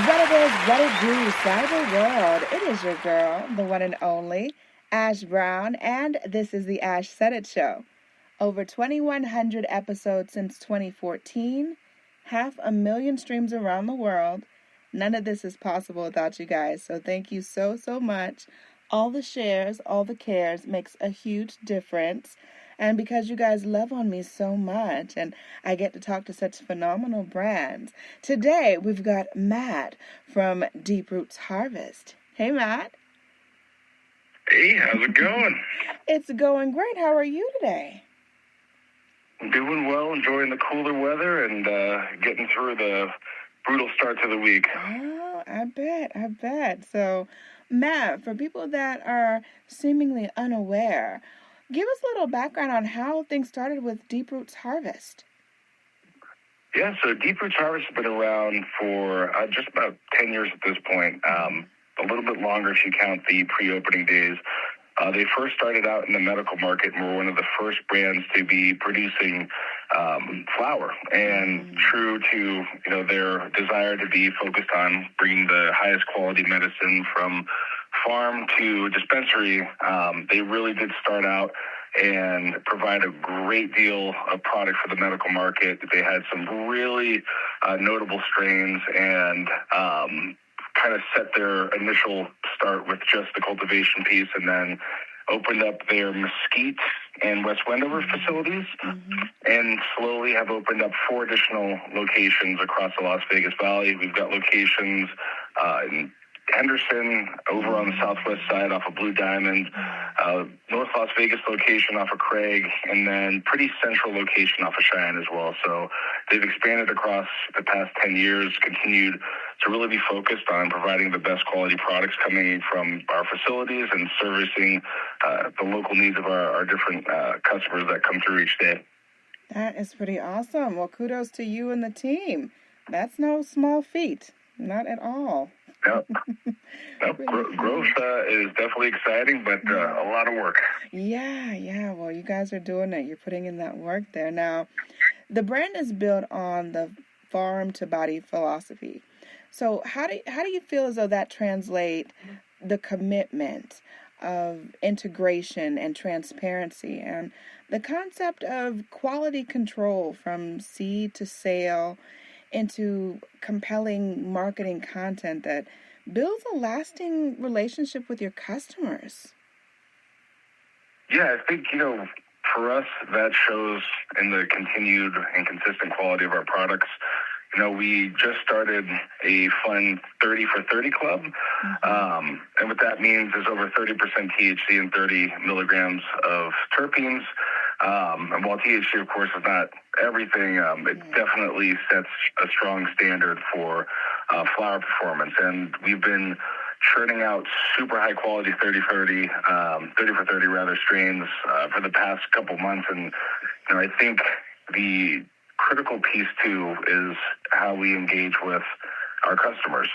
What it is, what it do, cyber world. It is your girl, the one and only, Ash Brown, and this is the Ash Said It Show. Over 2,100 episodes since 2014, 500,000 streams around the world. None of this is possible without you guys, so thank you so, so much. All the shares, all the cares makes a huge difference. And because you guys love on me so much and I get to talk to such phenomenal brands, today we've got Matt from Deep Roots Harvest. Hey, Matt. Hey, how's it going? It's going great. How are you today? Doing well, enjoying the cooler weather and getting through the brutal start to the week. Oh, I bet. So, Matt, for people that are seemingly unaware, give us a little background on how things started with Deep Roots Harvest. Yeah, so Deep Roots Harvest has been around for just about 10 years at this point. A little bit longer if you count the pre-opening days. They first started out in the medical market and were one of the first brands to be producing flower. And true to their desire to be focused on bringing the highest quality medicine from farm to dispensary, they really did start out and provide a great deal of product for the medical market. They had some really notable strains and kind of set their initial start with just the cultivation piece and then opened up their Mesquite and West Wendover facilities and slowly have opened up 4 additional locations across the Las Vegas Valley. We've got locations in Henderson, over on the southwest side off of Blue Diamond, North Las Vegas location off of Craig, and then pretty central location off of Cheyenne as well. So they've expanded across the past 10 years, continued to really be focused on providing the best quality products coming from our facilities and servicing the local needs of our different customers that come through each day. That is pretty awesome. Well, kudos to you and the team. That's no small feat. Not at all. Nope. Growth is definitely exciting, but a lot of work. Yeah. Well, you guys are doing it. You're putting in that work there. Now, the brand is built on the farm to body philosophy. So how do you feel as though that translate the commitment of integration and transparency and the concept of quality control from seed to sale into compelling marketing content that builds a lasting relationship with your customers? Yeah, I think, for us, that shows in the continued and consistent quality of our products. We just started a fun 30 for 30 club. And what that means is over 30% THC and 30 milligrams of terpenes. And while THC, of course, is not everything, it definitely sets a strong standard for flower performance. And we've been churning out super high quality 30 for 30 rather strains for the past couple months. And, I think the critical piece too is how we engage with our customers.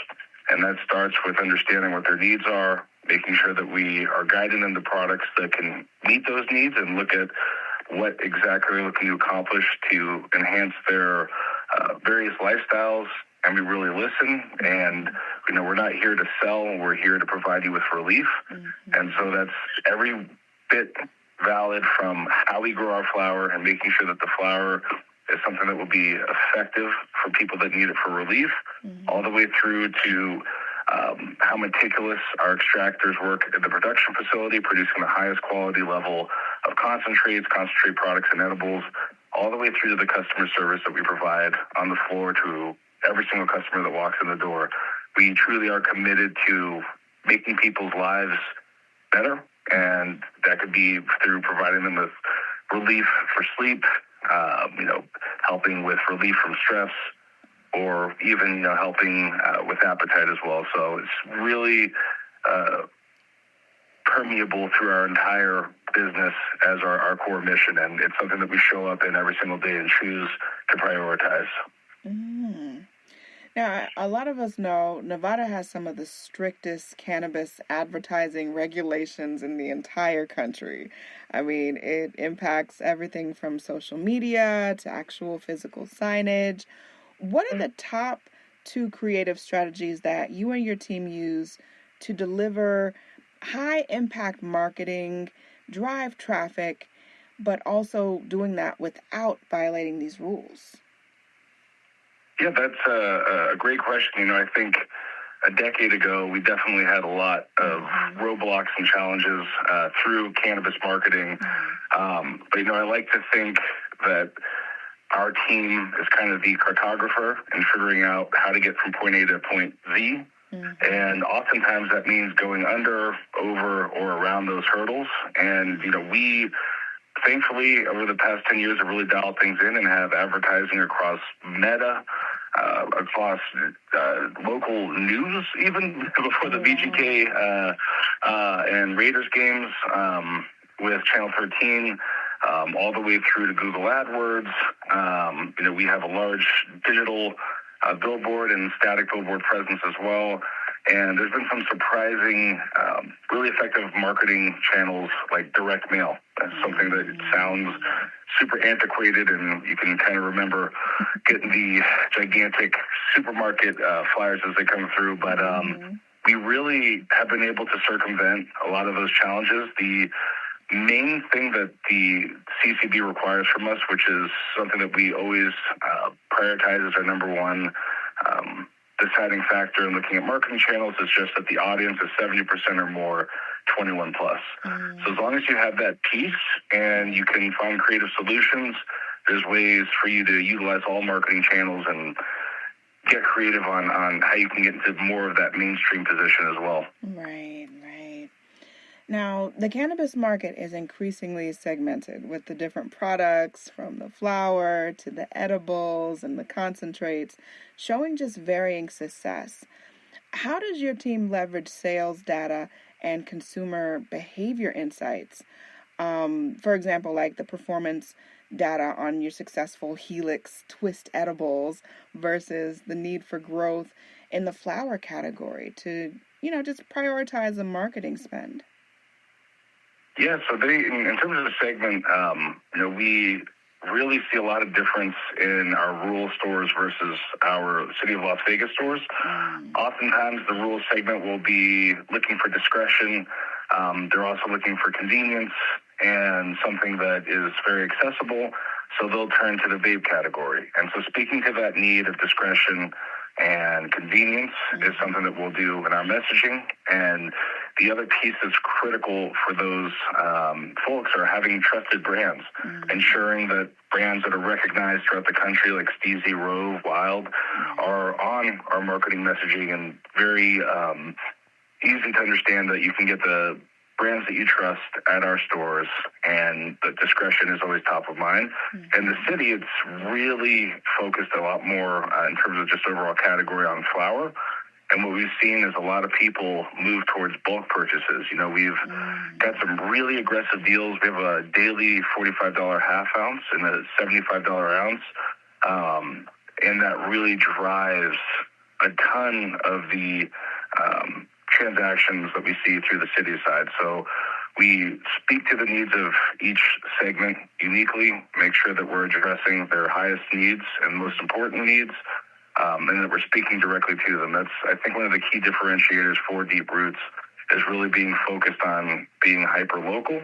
And that starts with understanding what their needs are, making sure that we are guiding them to products that can meet those needs and look at what exactly we're looking to accomplish to enhance their various lifestyles. And we really listen. And, we're not here to sell. We're here to provide you with relief. And so that's every bit valid, from how we grow our flower and making sure that the flower is something that will be effective for people that need it for relief, all the way through to how meticulous our extractors work in the production facility, producing the highest quality level of concentrate products, and edibles, all the way through to the customer service that we provide on the floor to every single customer that walks in the door. We truly are committed to making people's lives better, and that could be through providing them with relief for sleep, helping with relief from stress, or even helping with appetite as well. So it's really permeable through our entire business as our core mission, and it's something that we show up in every single day and choose to prioritize. Now, a lot of us know Nevada has some of the strictest cannabis advertising regulations in the entire country. I mean, it impacts everything from social media to actual physical signage. What are the top two creative strategies that you and your team use to deliver high impact marketing, drive traffic, but also doing that without violating these rules? Yeah, that's a great question. I think a decade ago, we definitely had a lot of roadblocks and challenges through cannabis marketing. But, I like to think that our team is kind of the cartographer in figuring out how to get from point A to point Z. And oftentimes that means going under, over, or around those hurdles. And, we thankfully over the past 10 years have really dialed things in and have advertising across Meta, across local news, even before the VGK and Raiders games with Channel 13, all the way through to Google AdWords. We have a large digital billboard and static billboard presence as well. And there's been some surprising, really effective marketing channels like direct mail. That's something that sounds super antiquated, and you can kind of remember getting the gigantic supermarket flyers as they come through. But we really have been able to circumvent a lot of those challenges. The main thing that the CCB requires from us, which is something that we always prioritize as our number one deciding factor in looking at marketing channels, is just that the audience is 70% or more 21 plus. So as long as you have that piece and you can find creative solutions, there's ways for you to utilize all marketing channels and get creative on how you can get into more of that mainstream position as well. Right. Now, the cannabis market is increasingly segmented with the different products, from the flower to the edibles and the concentrates, showing just varying success. How does your team leverage sales data and consumer behavior insights? For example, like the performance data on your successful Helix Twist Edibles versus the need for growth in the flower category to, just prioritize the marketing spend. Yeah, so in terms of the segment, we really see a lot of difference in our rural stores versus our City of Las Vegas stores. Oftentimes, the rural segment will be looking for discretion. They're also looking for convenience and something that is very accessible, so they'll turn to the vape category. And so speaking to that need of discretion and convenience is something that we'll do in our messaging. And the other piece that's critical for those folks are having trusted brands, ensuring that brands that are recognized throughout the country, like Steezy, Rove, Wild, are on our marketing messaging and very easy to understand that you can get the brands that you trust at our stores, and the discretion is always top of mind. In the city, it's really focused a lot more in terms of just overall category on flower. And what we've seen is a lot of people move towards bulk purchases. We've got some really aggressive deals. We have a daily $45 half ounce and a $75 ounce. And that really drives a ton of the transactions that we see through the city side. So we speak to the needs of each segment uniquely, make sure that we're addressing their highest needs and most important needs, and that we're speaking directly to them. That's, I think, one of the key differentiators for Deep Roots is really being focused on being hyper-local,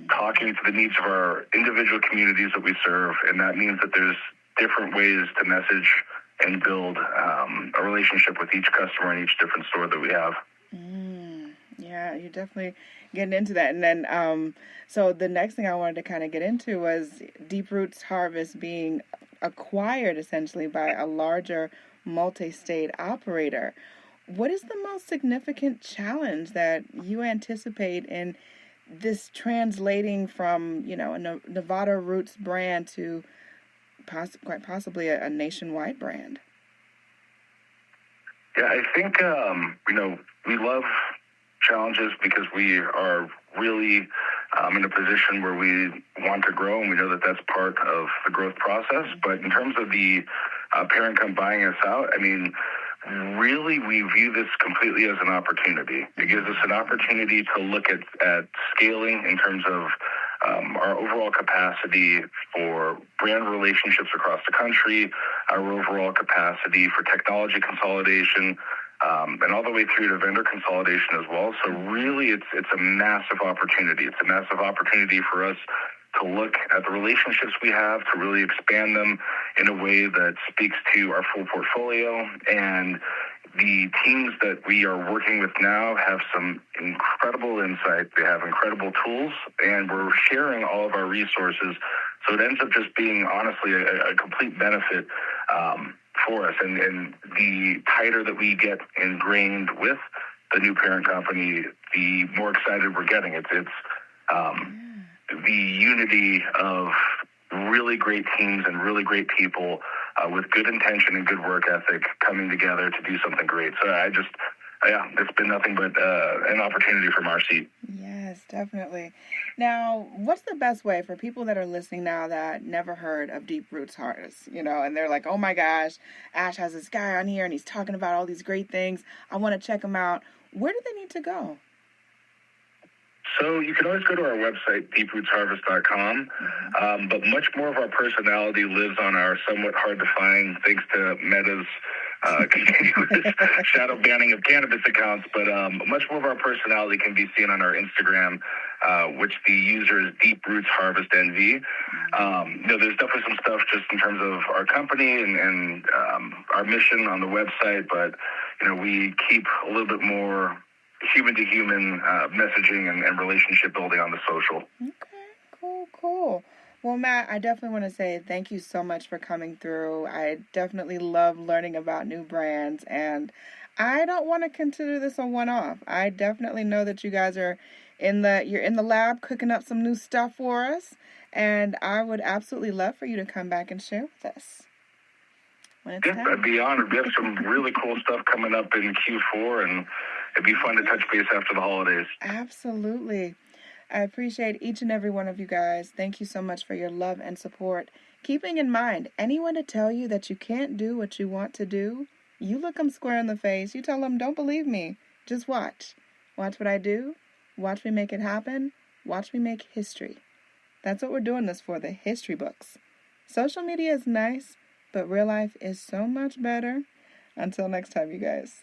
talking to the needs of our individual communities that we serve, and that means that there's different ways to message and build a relationship with each customer in each different store that we have. Yeah, you're definitely getting into that. And then, so the next thing I wanted to kind of get into was Deep Roots Harvest being acquired essentially by a larger multi-state operator. What is the most significant challenge that you anticipate in this translating from, a Nevada Roots brand to quite possibly a nationwide brand? Yeah, I think, we love challenges because we are really in a position where we want to grow, and we know that that's part of the growth process. But in terms of the parent company buying us out, really we view this completely as an opportunity. It gives us an opportunity to look at scaling in terms of our overall capacity for brand relationships across the country, our overall capacity for technology consolidation, and all the way through to vendor consolidation as well. So really, it's a massive opportunity. It's a massive opportunity for us to look at the relationships we have, to really expand them in a way that speaks to our full portfolio. And the teams that we are working with now have some incredible insight. They have incredible tools, and we're sharing all of our resources. So it ends up just being, honestly, a complete benefit for us. And the tighter that we get ingrained with the new parent company, the more excited we're getting. It's the unity of really great teams and really great people with good intention and good work ethic coming together to do something great. So it's been nothing but an opportunity from our seat. Yes, definitely. Now, what's the best way for people that are listening now that never heard of Deep Roots Harvest, and they're like, oh my gosh, Ash has this guy on here and he's talking about all these great things. I want to check him out. Where do they need to go? So you can always go to our website, deeprootsharvest.com, but much more of our personality lives on our somewhat hard to find, thanks to Meta's continuous shadow banning of cannabis accounts, but much more of our personality can be seen on our Instagram, which the user is Deep Roots Harvest NV. There's definitely some stuff just in terms of our company and our mission on the website, but we keep a little bit more human-to-human messaging and relationship building on the social. Okay, cool. Well, Matt, I definitely want to say thank you so much for coming through. I definitely love learning about new brands, and I don't want to consider this a one-off. I definitely know that you guys are you're in the lab cooking up some new stuff for us, and I would absolutely love for you to come back and share with us. Yeah, I'd be honored. We have some really cool stuff coming up in Q4, and it'd be fun to touch base after the holidays. Absolutely. I appreciate each and every one of you guys. Thank you so much for your love and support. Keeping in mind, anyone to tell you that you can't do what you want to do, you look them square in the face. You tell them, don't believe me. Just watch. Watch what I do. Watch me make it happen. Watch me make history. That's what we're doing this for, the history books. Social media is nice, but real life is so much better. Until next time, you guys.